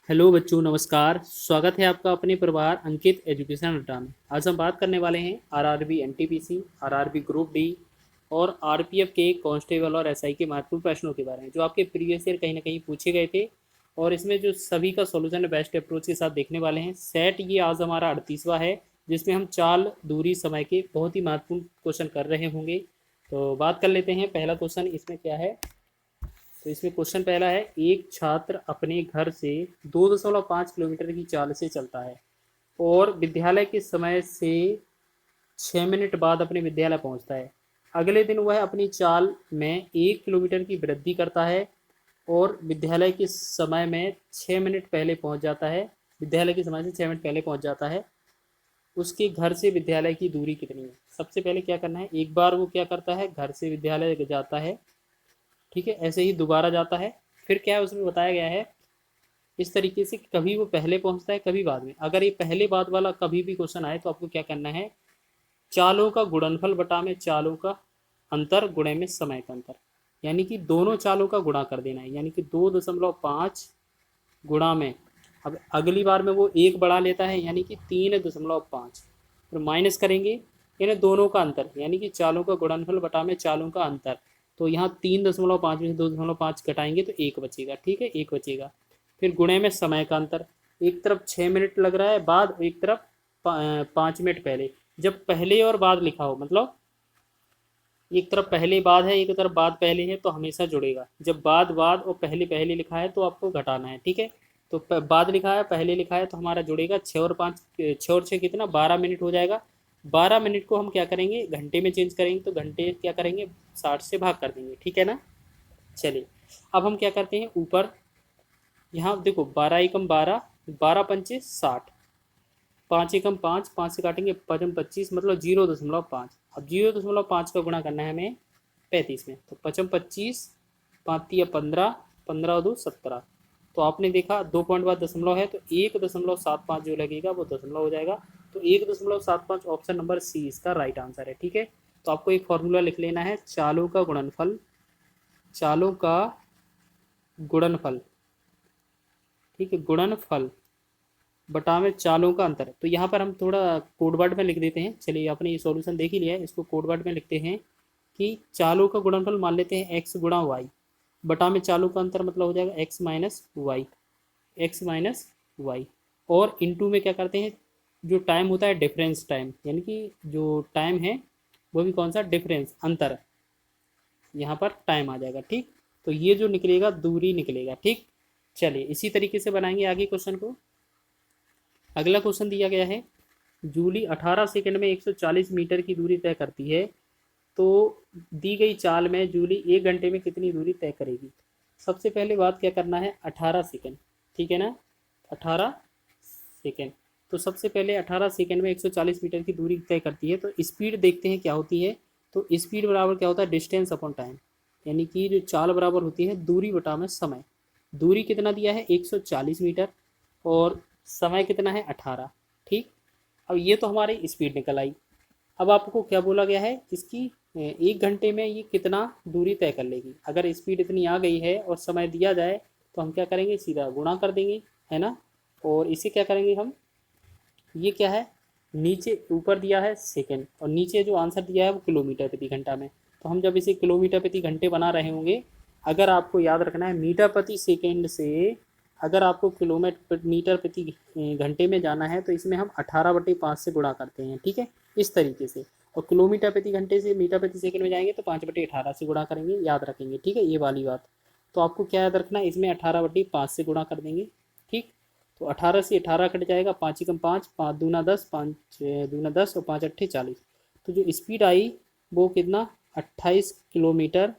Hello बच्चों, नमस्कार। स्वागत है आपका अपने परिवार अंकित एजुकेशन अड्डा में। आज हम बात करने वाले हैं RRB NTPC, RRB group D और आरपीएफ के कांस्टेबल और एसआई के महत्वपूर्ण प्रश्नों के बारे में, जो आपके प्रीवियस ईयर कहीं ना कहीं पूछे गए थे। और इसमें जो सभी का सॉल्यूशन बेस्ट अप्रोच के साथ देखने वाले हैं। सेट ये आज हमारा 38वां है, जिसमें हम चाल, दूरी, समय के बहुत ही महत्वपूर्ण क्वेश्चन कर रहे होंगे। तो बात कर लेते हैं। पहला क्वेश्चन इसमें क्या है। तो इसमें क्वेश्चन पहला है, एक छात्र अपने घर से 2.5 किलोमीटर की चाल से चलता है और विद्यालय के समय से 6 मिनट बाद अपने विद्यालय पहुंचता है। अगले दिन वह अपनी चाल में 1 किलोमीटर की वृद्धि करता है और विद्यालय के समय में 6 मिनट पहले पहुंच जाता है। विद्यालय के समय से 6 मिनट पहले पहुंच जाता है। उसके घर से विद्यालय की दूरी कितनी है। सबसे पहले क्या करना है, एक बार वो क्या करता है, घर से विद्यालय जाता है। ठीक है, ऐसे ही दोबारा जाता है। फिर क्या है, उसमें बताया गया है इस तरीके से कि कभी वो पहले पहुंचता है, कभी बाद में। अगर ये पहले बाद वाला कभी भी क्वेश्चन आए तो आपको क्या करना है, चालों का गुणनफल बटा में चालों का अंतर गुणे में समय का अंतर, यानी कि दोनों चालों का गुणा कर देना है। यानी कि 2.5 गुणा में, अब अगली बार में वो एक बढ़ा लेता है, यानी कि 3.5। फिर माइनस करेंगे, यानी दोनों का अंतर, यानी कि चालों का गुणनफल बटा में चालों का अंतर। तो यहाँ 3.5 में से 2.5 घटाएंगे तो एक बचेगा। ठीक है, एक बचेगा। फिर गुणे में समय का अंतर, एक तरफ 6 मिनट लग रहा है बाद, एक तरफ 5 मिनट पहले। जब पहले और बाद लिखा हो, मतलब एक तरफ पहले बाद है, एक तरफ बाद पहले है, तो हमेशा जुड़ेगा। जब बाद बाद और पहले पहले लिखा है तो आपको घटाना है। ठीक है, तो बाद लिखा है, पहले लिखा है, तो हमारा जुड़ेगा 6 और 5, 6 और 6 कितना, 12 मिनट हो जाएगा। 12 मिनट को हम क्या करेंगे, घंटे में चेंज करेंगे, तो घंटे क्या करेंगे, 60 से भाग कर देंगे। ठीक है ना। चलिए, अब हम क्या करते हैं, ऊपर यहाँ देखो, 12 एकम 12, 12 पंचे 60, 5 एकम 5, 5 से काटेंगे, 5 25, मतलब 0.5। अब 0.5 का गुणा करना है हमें 35 में, तो 55 25, 5 या 15, 15 और 2 17। तो आपने देखा 2 पॉइंट बाद दशमलव है, तो 1.75 जो लगेगा वो दशमलव हो जाएगा। तो 1.75 ऑप्शन नंबर सी इसका राइट आंसर है। ठीक है, तो आपको एक फॉर्मूला लिख लेना है, चालों का गुणनफल, चालों का गुणनफल, ठीक है, गुणनफल बटा में चालों का अंतर। तो यहाँ पर हम थोड़ा कोड वर्ड में लिख देते हैं। चलिए, आपने ये सॉल्यूशन देख ही लिया है, इसको कोड वर्ड में लिखते हैं कि चालों का गुणनफल मान लेते हैं एक्स गुणा वाई, बटा में चालों का अंतर, मतलब हो जाएगा X minus Y, X minus Y. और इनटू में क्या करते हैं, जो टाइम होता है डिफरेंस टाइम, यानी कि जो टाइम है वो भी कौन सा, डिफरेंस, अंतर, यहाँ पर टाइम आ जाएगा। ठीक, तो ये जो निकलेगा दूरी निकलेगा। ठीक, चलिए इसी तरीके से बनाएंगे आगे क्वेश्चन को। अगला क्वेश्चन दिया गया है, जूली 18 सेकंड में 140 मीटर की दूरी तय करती है, तो दी गई चाल में जूली 1 घंटे में कितनी दूरी तय करेगी। सबसे पहले बात क्या करना है, 18 सेकंड, ठीक है ना, 18 सेकंड। तो सबसे पहले 18 सेकंड में 140 मीटर की दूरी तय करती है, तो स्पीड देखते हैं क्या होती है। तो स्पीड बराबर क्या होता है, डिस्टेंस अपॉन टाइम, यानी कि जो चाल बराबर होती है दूरी बटा में समय। दूरी कितना दिया है, 140 मीटर, और समय कितना है, 18। ठीक, अब ये तो हमारी स्पीड निकल आई। अब आपको क्या बोला गया है, इसकी 1 घंटे में ये कितना दूरी तय कर लेगी। अगर स्पीड इतनी आ गई है और समय दिया जाए, तो हम क्या करेंगे, सीधा गुणा कर देंगे, है ना। और इसे क्या करेंगे हम, ये क्या है, नीचे ऊपर दिया है सेकंड और नीचे जो आंसर दिया है वो किलोमीटर प्रति घंटा में। तो हम जब इसे किलोमीटर प्रति घंटे बना रहे होंगे, अगर आपको याद रखना है मीटर प्रति सेकंड से, अगर आपको किलोमीटर मीटर प्रति घंटे में जाना है, तो इसमें हम 18/5 से गुणा करते हैं। ठीक है, इस तरीके से। और किलोमीटर प्रति घंटे से मीटर प्रति सेकंड में जाएंगे तो 5/18 से गुणा करेंगे, याद रखेंगे। ठीक है, ये वाली बात। तो आपको क्या याद रखना है, इसमें 18/5 से गुणा कर देंगे। ठीक, तो 18 से 18 कट जाएगा, 5 एकम 5, 5 दूना 10, 5 दूना 10 और 5 अट्ठे 40। तो जो स्पीड आई वो कितना, 28 किलोमीटर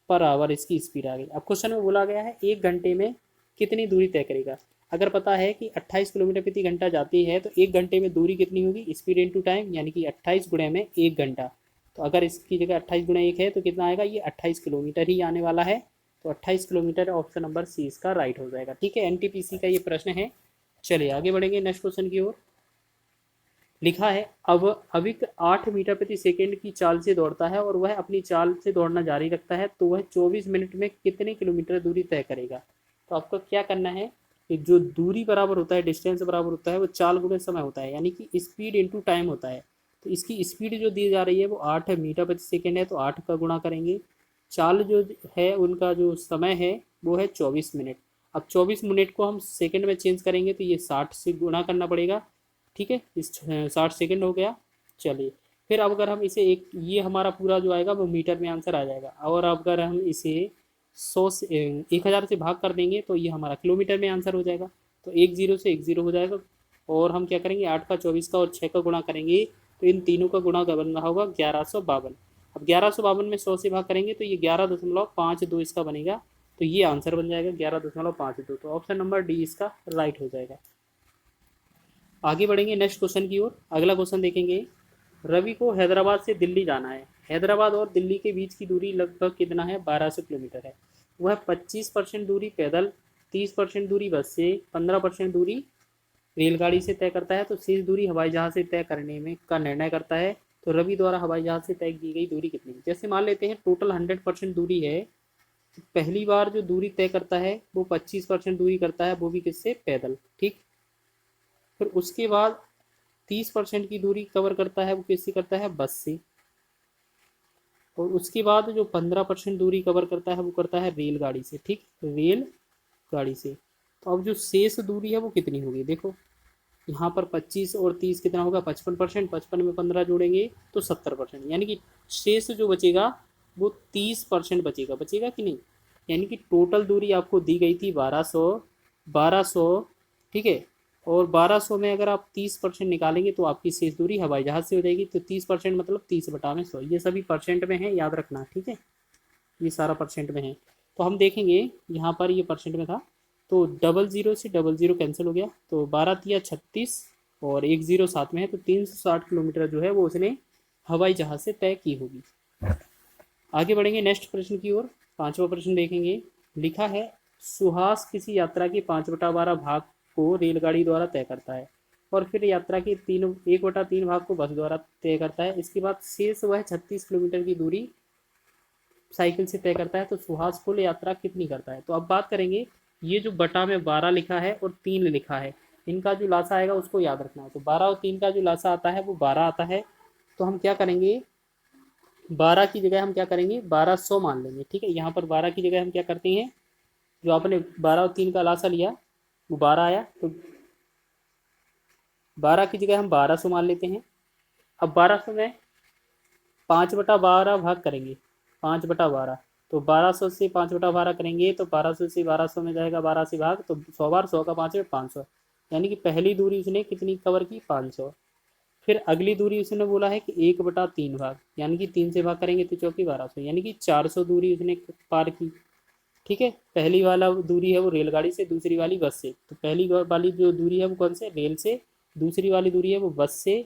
पर आवर इसकी स्पीड आ गई। अब क्वेश्चन में बोला गया है 1 घंटे में कितनी दूरी तय करेगा। अगर पता है कि 28 किलोमीटर प्रति घंटा जाती है, तो 1 घंटे में दूरी कितनी होगी, स्पीड इंटू टाइम, यानी कि 28 गुणे में 1 घंटा। तो अगर इसकी जगह 28 गुणे 1 है तो कितना आएगा, ये 28 किलोमीटर ही आने वाला है। तो 28 किलोमीटर ऑप्शन नंबर सी इसका राइट हो जाएगा। ठीक है, एनटीपीसी का ये प्रश्न है। चलिए आगे बढ़ेंगे नेक्स्ट क्वेश्चन की ओर। लिखा है, अब अविक 8 मीटर प्रति सेकंड की चाल से दौड़ता है और वह अपनी चाल से दौड़ना जारी रखता है, तो वह 24 मिनट में कितने किलोमीटर दूरी तय करेगा। तो आपको क्या करना है, कि जो दूरी बराबर होता है, डिस्टेंस बराबर होता है, वो चाल गुणे समय होता है, यानी कि स्पीड इंटू टाइम होता है। तो इसकी स्पीड जो दी जा रही है वो 8 मीटर प्रति सेकेंड है, तो 8 का गुणा करेंगे। चाल जो है उनका जो समय है वो है 24 मिनट। अब 24 मिनट को हम सेकंड में चेंज करेंगे तो ये 60 से गुणा करना पड़ेगा। ठीक है, इस 60 सेकंड हो गया। चलिए, फिर अब अगर हम इसे एक, ये हमारा पूरा जो आएगा वो मीटर में आंसर आ जाएगा, और अगर हम इसे 100 से 1000 से भाग कर देंगे तो ये हमारा किलोमीटर में आंसर हो जाएगा। तो 10 से 10 हो जाएगा, और हम क्या करेंगे, 8 का 24 का और 6 का गुणा करेंगे तो इन तीनों का गुणा बन रहा होगा 1152। अब 1152 में 100 से भाग करेंगे तो ये 11.52 इसका बनेगा। तो ये आंसर बन जाएगा 11.52। तो ऑप्शन नंबर डी इसका राइट हो जाएगा। आगे बढ़ेंगे नेक्स्ट क्वेश्चन की ओर। अगला क्वेश्चन देखेंगे। रवि को हैदराबाद से दिल्ली जाना है। हैदराबाद और दिल्ली के बीच की दूरी लगभग कितना है, 1200 किलोमीटर है। वह 25% दूरी पैदल, 30% दूरी बस से, 15% दूरी रेलगाड़ी से तय करता है, तो शेष दूरी हवाई जहाज से तय करने में का निर्णय करता है। तो रवि द्वारा हवाई जहाज से तय की गई दूरी कितनी है। जैसे मान लेते हैं टोटल 100% दूरी है, तो पहली बार जो दूरी तय करता है वो 25% दूरी करता है, वो भी किससे, पैदल। ठीक, फिर उसके बाद 30% की दूरी कवर करता है, वो किससे करता है, बस से। और उसके बाद जो 15% दूरी कवर करता है वो करता है रेलगाड़ी से। ठीक, रेल गाड़ी से। तो अब जो शेष दूरी है वो कितनी होगी, देखो यहाँ पर 25 और 30 कितना होगा, 55%। 55 में 15 जोड़ेंगे तो 70%, यानी कि शेष जो बचेगा वो 30% बचेगा। बचेगा कि नहीं, यानी कि टोटल दूरी आपको दी गई थी 1200। ठीक है, और 1200 में अगर आप 30% निकालेंगे तो आपकी शेष दूरी हवाई जहाज से हो जाएगी। तो 30% मतलब 30/100, ये सभी परसेंट में है, याद रखना। ठीक है, ये सारा परसेंट में है। तो हम देखेंगे यहाँ पर ये परसेंट में था, तो 00 से 00 कैंसिल हो गया, तो 12×3 = 36 और 10 साथ में है, तो 360 किलोमीटर जो है वो उसने हवाई जहाज से तय की होगी। आगे बढ़ेंगे नेक्स्ट प्रश्न की ओर। पांचवा प्रश्न देखेंगे। लिखा है, सुहास किसी यात्रा के 5/12 भाग को रेलगाड़ी द्वारा तय करता है, और फिर यात्रा के 1/3 भाग को बस द्वारा तय करता है। इसके बाद शेष वह 36 किलोमीटर की दूरी साइकिल से तय करता है। तो सुहास कुल यात्रा कितनी करता है। तो अब बात करेंगे, ये जो बटा में 12 लिखा है और 3 लिखा है, इनका जो लासा आएगा उसको याद रखना है। तो 12 और 3 का जो लासा आता है वो 12 आता है। तो हम क्या करेंगे, 12 की जगह हम क्या करेंगे, 1200 मान लेंगे। ठीक है, यहाँ पर 12 की जगह हम क्या करते हैं, जो आपने 12 और 3 का लासा लिया वो 12 आया, तो 12 की जगह हम 1200 मान लेते हैं। अब 1200 में 5/12 भाग करेंगे, 5/12। तो 1200 से 5/12 करेंगे तो 1200 से 1200 में जाएगा 12 से भाग, तो 100 बार 100 का 5 में 500, यानी कि पहली दूरी उसने कितनी कवर की, 500। फिर अगली दूरी उसने बोला है कि 1/3 भाग, यानी कि 3 से भाग करेंगे तो चौकी 1200, यानी कि 400 दूरी उसने पार की। ठीक है, पहली वाला दूरी है वो रेलगाड़ी से, दूसरी वाली बस से। तो पहली वाली जो दूरी है वो कौन से, रेल से, दूसरी वाली दूरी है वो बस से,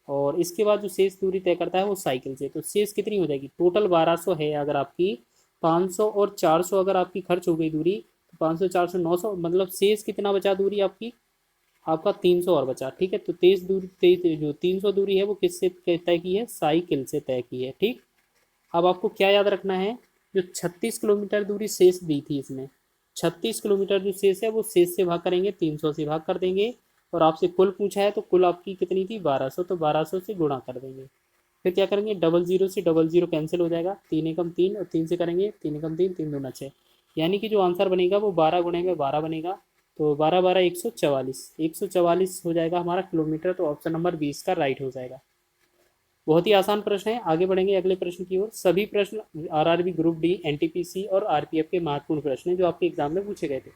और इसके बाद जो शेष दूरी तय करता है वो साइकिल से। तो शेष कितनी हो जाएगी, टोटल 1200 है अगर आपकी, 500 और 400 अगर आपकी खर्च हो गई दूरी, तो 500 400 900, मतलब शेष कितना बचा दूरी आपकी, आपका 300 और बचा। ठीक है, तो जो 300 दूरी है वो किससे तय की है, साइकिल से तय की है। ठीक, अब आपको क्या याद रखना है, जो 36 किलोमीटर दूरी शेष दी थी इसमें, 36 किलोमीटर जो शेष है वो शेष से भाग करेंगे, 300 से भाग कर देंगे, और आपसे कुल पूछा है तो कुल आपकी कितनी थी, 1200, तो 1200 से गुणा कर देंगे। फिर क्या करेंगे, 00 से 00 कैंसिल हो जाएगा, 3 एकम 3, और 3 से करेंगे 3 एकम 3, 3 दूना 6, यानी कि जो आंसर बनेगा वो 12 गुणे में 12 बनेगा। तो 12 12 144, 144 हो जाएगा हमारा किलोमीटर। तो ऑप्शन नंबर 20 का राइट हो जाएगा। बहुत ही आसान प्रश्न है। आगे बढ़ेंगे अगले प्रश्न की ओर। सभी प्रश्न आरआरबी ग्रुप डी, एनटीपीसी और आरपीएफ के महत्वपूर्ण प्रश्न हैं जो आपके एग्जाम में पूछे गए थे।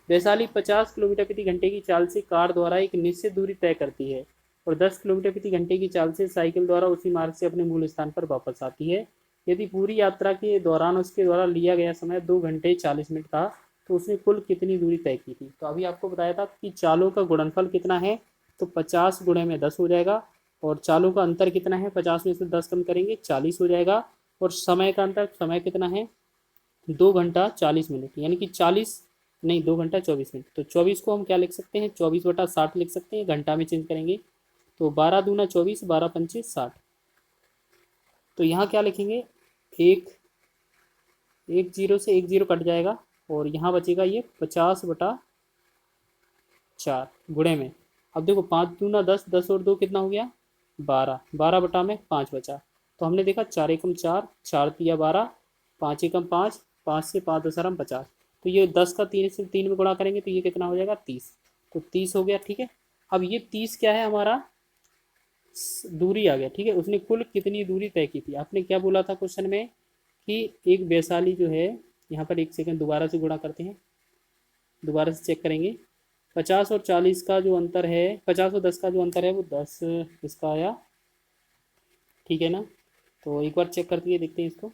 वैशाली 50 किलोमीटर प्रति घंटे की चाल से कार द्वारा एक निश्चित दूरी तय करती है, और 10 किलोमीटर प्रति घंटे की चाल से साइकिल द्वारा उसी मार्ग से अपने मूल स्थान पर वापस आती है। यदि पूरी यात्रा के दौरान उसके द्वारा लिया गया समय 2 घंटे 40 मिनट था, तो उसने कुल कितनी दूरी तय की थी। तो अभी आपको बताया था कि चालों का गुणनफल कितना है, तो 50 गुणे में 10 हो जाएगा, और चालों का अंतर कितना है, 50 में से 10 कम करेंगे 40 हो जाएगा, और समय का अंतर, समय कितना है, 2 घंटा 40 मिनट, यानी कि 40 नहीं, 2 घंटा 24 मिनट। तो 24 को हम क्या लिख सकते हैं, 24/60 लिख सकते हैं, घंटा में चेंज करेंगे तो 12 दूना 24, 12 पंचे 60। तो यहाँ क्या लिखेंगे, एक 0 से 1 0 कट जाएगा, और यहाँ बचेगा ये 50/60। 4 गुणे में, अब देखो 5 दूना 10, 10 और 2 कितना हो गया 12, 12 बटा में 5 बचा। तो हमने देखा 4 एकम 4, 4 तिया 12, 5 एकम 5, 5 से 5 10 50। तो ये 10 का 3 से 3 में गुणा करेंगे तो ये कितना हो जाएगा 30। तो 30 हो गया, ठीक है। अब ये 30 क्या है हमारा दूरी आ गया, ठीक है। उसने कुल कितनी दूरी तय की थी, आपने क्या बोला था क्वेश्चन में कि एक वैशाली जो है, यहाँ पर एक सेकंड दोबारा से गुणा करते हैं, दोबारा से चेक करेंगे। 50 और 40 का जो अंतर है, 50 और 10 का जो अंतर है वो 10 इसका आया, ठीक है ना। तो एक बार चेक करके देखते हैं इसको,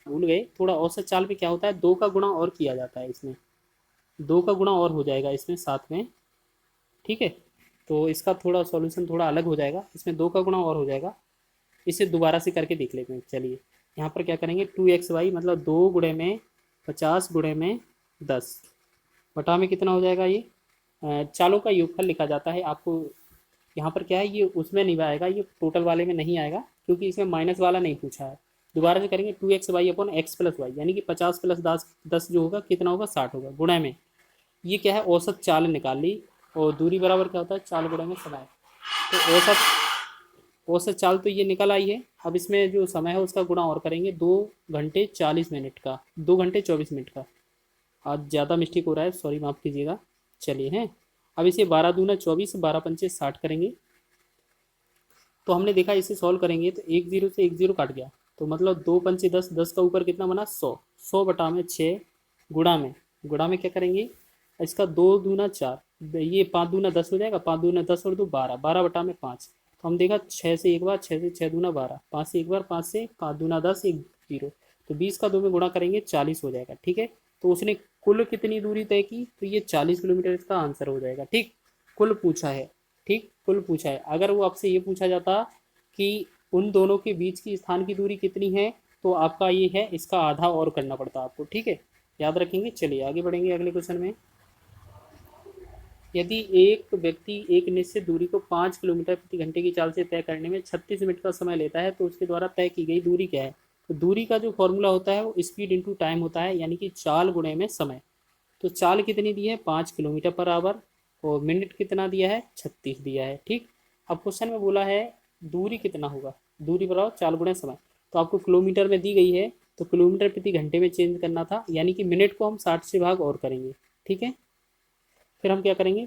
भूल गए थोड़ा औसत चाल में क्या होता है, 2 का गुणा और किया जाता है इसमें, 2 का गुणा और हो जाएगा इसमें साथ में, ठीक है। तो इसका थोड़ा सॉल्यूशन थोड़ा अलग हो जाएगा, इसमें 2 का गुणा और हो जाएगा। इसे दोबारा से करके देख लेते हैं, चलिए। यहाँ पर क्या करेंगे 2xy मतलब 2 गुणे में 50 गुणे में 10 बटा में कितना हो जाएगा, ये चालों का योगफल लिखा जाता है। आपको यहाँ पर क्या है, ये उसमें नहीं आएगा, ये टोटल वाले में नहीं आएगा क्योंकि इसमें माइनस वाला नहीं पूछा है। दोबारा से करेंगे 2xy upon x plus Y, यानी कि 50 प्लस 10 जो होगा कितना होगा 60 होगा, गुणा में ये क्या है औसत चाल निकाल ली, और दूरी बराबर क्या होता है चाल गुणा में समय। तो औसत चाल तो ये निकल आई है। अब इसमें जो समय है उसका गुणा और करेंगे, 2 घंटे 40 मिनट का, 2 घंटे 24 मिनट का। आज ज़्यादा मिस्टेक हो रहा है, सॉरी माफ़ कीजिएगा। चलिए हैं, अब इसे 12 दूना 24, 12 पंचे 60 करेंगे। तो हमने देखा इसे सॉल्व करेंगे तो एक जीरो से एक जीरो काट गया, तो मतलब 2 पंचे 10, 10 का ऊपर कितना बना 100, 100 बटा में 6 गुणा में क्या करेंगे इसका 2 दूना 4, ये 5 दूना 10 हो जाएगा, 5 दूना 10 और 2 12, 12 बटा में 5। तो हम देखा 6 से एक बार, 6 से 6 दूना 12, 5 से एक बार, 5 से 5 दूना 10, एक जीरो। तो 20 का 2 में गुणा करेंगे 40 हो जाएगा, ठीक है। तो उसने कुल कितनी दूरी तय की, तो ये 40 किलोमीटर इसका आंसर हो जाएगा, ठीक। कुल पूछा है, ठीक, कुल पूछा है। अगर वो आपसे ये पूछा जाता कि उन दोनों के बीच की स्थान की दूरी कितनी है, तो आपका ये है इसका आधा और करना पड़ता आपको, ठीक है, याद रखेंगे। चलिए आगे बढ़ेंगे अगले क्वेश्चन में। यदि एक व्यक्ति एक निश्चित दूरी को 5 किलोमीटर प्रति घंटे की चाल से तय करने में 36 मिनट का समय लेता है, तो उसके द्वारा तय की गई दूरी क्या है। तो दूरी का जो फॉर्मूला होता है वो स्पीड इंटू टाइम होता है, यानी कि चाल गुणे में समय। तो चाल कितनी दी है 5 किलोमीटर पर आवर, और मिनट कितना दिया है 36 दिया है, ठीक। अब क्वेश्चन में बोला है दूरी कितना होगा, दूरी बराबर चाल गुणे समय। तो आपको किलोमीटर में दी गई है, तो किलोमीटर प्रति घंटे में चेंज करना था, यानी कि मिनट को हम 60 से भाग और करेंगे, ठीक है। फिर हम क्या करेंगे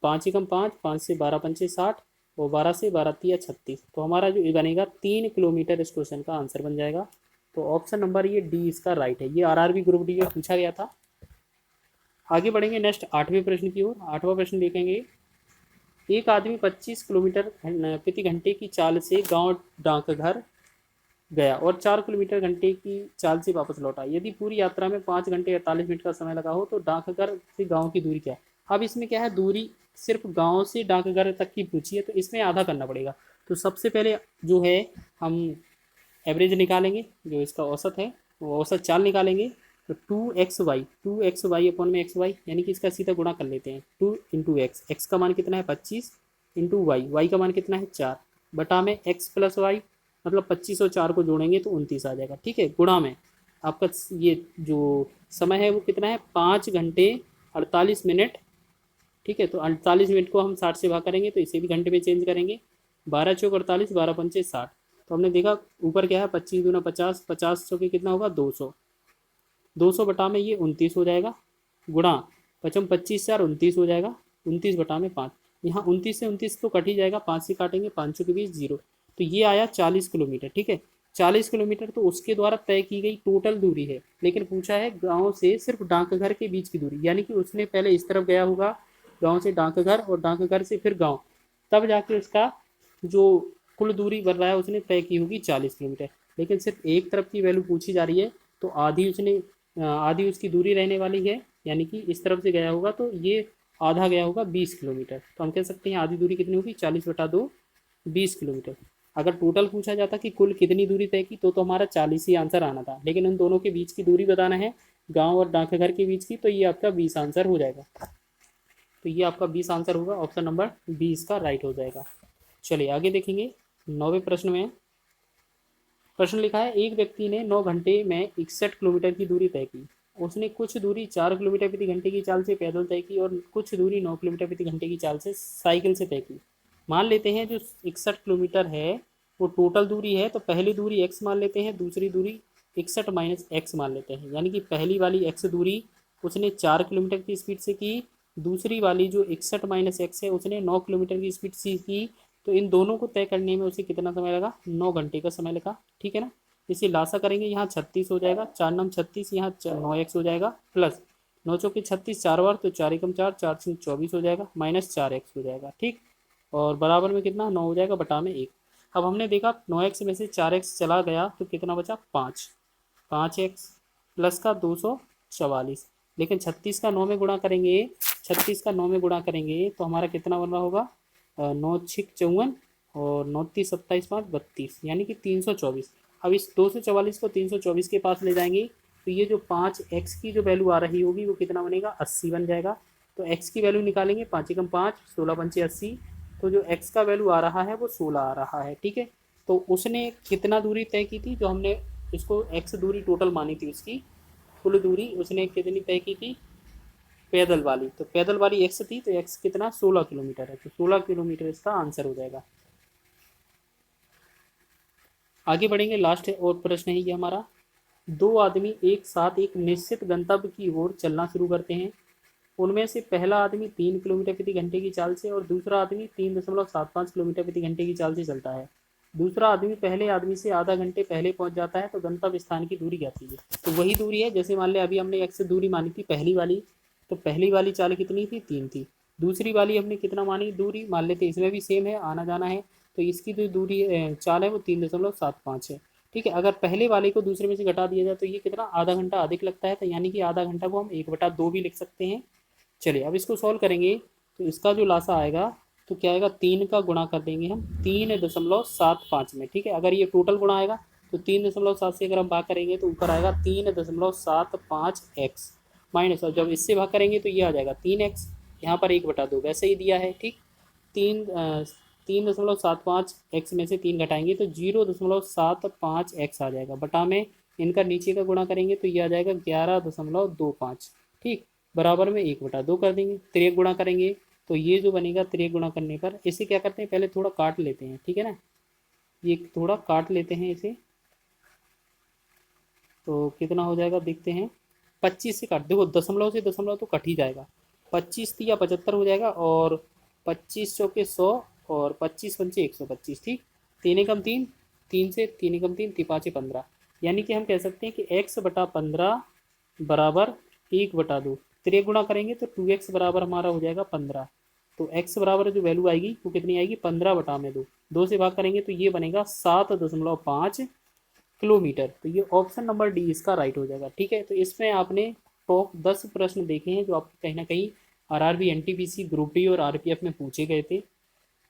5 एकम 5, 5 से 12 पंचे 60, और 12 से 12 तिया 36। तो हमारा जो ये बनेगा 3 किलोमीटर इस क्वेश्चन का आंसर बन जाएगा। तो ऑप्शन नंबर ये डी इसका राइट है, ये आरआरबी ग्रुप डी में पूछा गया था। आगे बढ़ेंगे नेक्स्ट 8वें प्रश्न की ओर। 8वां प्रश्न देखेंगे, एक आदमी 25 किलोमीटर प्रति घंटे की चाल से गांव डाकघर गया और 4 किलोमीटर घंटे की चाल से वापस लौटा। यदि पूरी यात्रा में 5 घंटे 48 मिनट का समय लगा हो तो डाकघर से गांव की दूरी क्या है। अब इसमें क्या है, दूरी सिर्फ गांव से डाकघर तक की पूछी है, तो इसमें आधा करना पड़ेगा। तो सबसे पहले जो है हम एवरेज निकालेंगे, जो इसका औसत है वो औसत चाल निकालेंगे। तो 2xy अपॉन में xy, यानी कि इसका सीधा गुणा कर लेते हैं। 2 इंटू एक्स, एक्स का मान कितना है 25, इंटू वाई का मान कितना है 4, बटा में x प्लस वाई, मतलब 25 और 4 को जोड़ेंगे तो 29 आ जाएगा, ठीक है। गुणा में आपका ये जो समय है वो कितना है 5 घंटे 48 मिनट, ठीक है। तो 48 मिनट को हम 60 से भाग करेंगे तो इसे भी घंटे में चेंज करेंगे। 12 चौक 48, 12 पंचे 60। तो हमने देखा ऊपर क्या है 25 दूना 50, 50 चौके कितना होगा 200, 200 बटा में ये 29 हो जाएगा। गुणा पचम 25 4 29 हो जाएगा, 29 बटा में 5। यहाँ 29 से 29 तो कट ही जाएगा, 5 से काटेंगे, 500 के बीच 0। तो ये आया 40 किलोमीटर, ठीक है। 40 किलोमीटर तो उसके द्वारा तय की गई टोटल दूरी है, लेकिन पूछा है गांव से सिर्फ डाकघर के बीच की दूरी, यानी कि उसने पहले इस तरफ गया होगा गांव से डाकघर, और डाकघर से फिर गांव, तब जाके उसका जो कुल दूरी बन रहा है उसने तय की होगी 40 किलोमीटर। लेकिन सिर्फ एक तरफ की वैल्यू पूछी जा रही है, तो आधी उसकी दूरी रहने वाली है, यानी कि इस तरफ से गया होगा तो ये आधा गया होगा 20 किलोमीटर। तो हम कह सकते हैं आधी दूरी कितनी होगी 40 बटा 2, 20 किलोमीटर। अगर टोटल पूछा जाता कि कुल कितनी दूरी तय की, तो हमारा 40 ही आंसर आना था, लेकिन उन दोनों के बीच की दूरी बताना है गांव और डाकघर के बीच की, तो ये आपका 20 आंसर हो जाएगा। तो ये आपका 20 आंसर होगा, ऑप्शन नंबर 20 का राइट हो जाएगा। चलिए आगे देखेंगे 9वें प्रश्न में। प्रश्न लिखा है, एक व्यक्ति ने 9 घंटे में 61 किलोमीटर की दूरी तय की। उसने कुछ दूरी 4 किलोमीटर प्रति घंटे की चाल से पैदल तय की और कुछ दूरी 9 किलोमीटर प्रति घंटे की चाल से साइकिल से तय की। मान लेते हैं जो 61 किलोमीटर है वो टोटल दूरी है, तो पहली दूरी x मान लेते हैं, दूसरी दूरी 61 माइनस एक्स मान लेते हैं। यानी कि पहली वाली x दूरी उसने 4 किलोमीटर की स्पीड से की, दूसरी वाली जो 61 माइनस एक्स है उसने 9 किलोमीटर की स्पीड से की। तो इन दोनों को तय करने में उसे कितना समय लगा? 9 घंटे का समय लगा। ठीक है ना। इसे लासा करेंगे, यहाँ 36 हो जाएगा, 4×9 36, यहाँ 9x हो जाएगा, प्लस 9×4 = 36, 4 बार तो 4×1 = 4, 4×3 = 24 हो जाएगा, माइनस 4x हो जाएगा। ठीक, और बराबर में कितना? 9 हो जाएगा बटा में 1। अब हमने देखा 9x में से 4x चला गया तो कितना बचा? 5x प्लस का 244, लेकिन 36 का 9 में गुणा करेंगे, 36 का 9 में गुणा करेंगे तो हमारा कितना बन रहा होगा? 9×6 = 54 और 9×3 = 27, 5 = 32, यानी कि 324। अब इस 244 को 324 के पास ले जाएंगे तो ये जो 5x की जो वैल्यू आ रही होगी वो कितना बनेगा? 80 बन जाएगा। तो x की वैल्यू निकालेंगे, 5 × 5 = 16, 5 × 80, तो जो x का वैल्यू आ रहा है वो 16 आ रहा है। ठीक है, तो उसने कितना दूरी तय की थी? जो हमने इसको x दूरी टोटल मानी थी, उसकी कुल दूरी उसने कितनी तय की थी? पैदल वाली, तो पैदल वाली x थी, तो x कितना? 16 किलोमीटर है, तो 16 किलोमीटर इसका आंसर हो जाएगा। आगे बढ़ेंगे, लास्ट और प्रश्न है ये हमारा। दो आदमी एक साथ एक निश्चित गंतव्य की ओर चलना शुरू करते हैं। उनमें से पहला आदमी 3 किलोमीटर प्रति घंटे की चाल से और दूसरा आदमी 3.75 किलोमीटर प्रति घंटे की चाल से चलता है। दूसरा आदमी पहले आदमी से आधा घंटे पहले पहुंच जाता है, तो गंतव्य स्थान की दूरी क्या थी? तो वही दूरी है, जैसे मान ले अभी हमने x से दूरी मानी थी पहली वाली, तो पहली वाली चाल कितनी थी? 3 थी। दूसरी वाली हमने कितना मानी दूरी? मान लेते इसमें भी सेम है, आना जाना है, तो इसकी जो दूरी चाल है वो 3.75 है। ठीक है, अगर पहले वाले को दूसरे में से घटा दिया जाए तो ये कितना? आधा घंटा अधिक लगता है, तो यानी कि आधा घंटा को हम 1/2 भी लिख सकते हैं। चलिए अब इसको सॉल्व करेंगे, तो इसका जो लासा आएगा तो क्या आएगा? 3 का गुणा कर देंगे हम 3.75 में। ठीक है, अगर ये टोटल गुणा आएगा तो 3.7 से अगर हम भाग करेंगे तो ऊपर आएगा 3.75x माइनस, और जब इससे भाग करेंगे तो ये आ जाएगा 3x, यहाँ पर 1/2 वैसे ही दिया है। ठीक, 3.75x में से 3 घटाएंगे तो 0.75x आ जाएगा, बटा में इनका नीचे का गुणा करेंगे तो ये आ जाएगा 11.25। ठीक, बराबर में 1/2 कर देंगे। 3 गुणा करेंगे तो ये जो बनेगा 3 गुणा करने पर, इसे क्या करते हैं? पहले थोड़ा काट लेते हैं। ठीक है ना, ये थोड़ा काट लेते हैं इसे, तो कितना हो जाएगा देखते हैं। 25 से काट, देखो दशमलव से दशमलव तो कट ही जाएगा, 25 या 75 हो जाएगा, और 25 चौके 100 और 25 पंचे 125। ठीक, 3 एकम 3, 3 से 3 एकम 3, 3 5 15, यानी कि हम कह सकते हैं कि x/15 बराबर 1/2। 3 गुणा करेंगे तो 2x बराबर हमारा हो जाएगा 15, तो x बराबर जो वैल्यू आएगी वो कितनी आएगी? 15/2। 2 से भाग करेंगे तो ये बनेगा 7.5 किलोमीटर। तो ये ऑप्शन नंबर डी इसका राइट हो जाएगा। ठीक है, तो इसमें आपने टॉप 10 प्रश्न देखे हैं जो आपको कहीं ना कहीं आरआरबी, एनटीपीसी, ग्रुप डी और आरपीएफ में पूछे गए थे,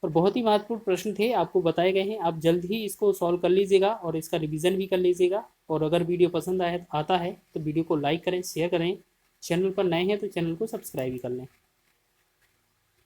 और बहुत ही महत्वपूर्ण प्रश्न थे, आपको बताए गए हैं। आप जल्द ही इसको सॉल्व कर लीजिएगा और इसका रिवीजन भी कर लीजिएगा। और अगर वीडियो पसंद आता है तो वीडियो को लाइक करें, शेयर करें, चैनल पर नए हैं तो चैनल को सब्सक्राइब भी कर लें।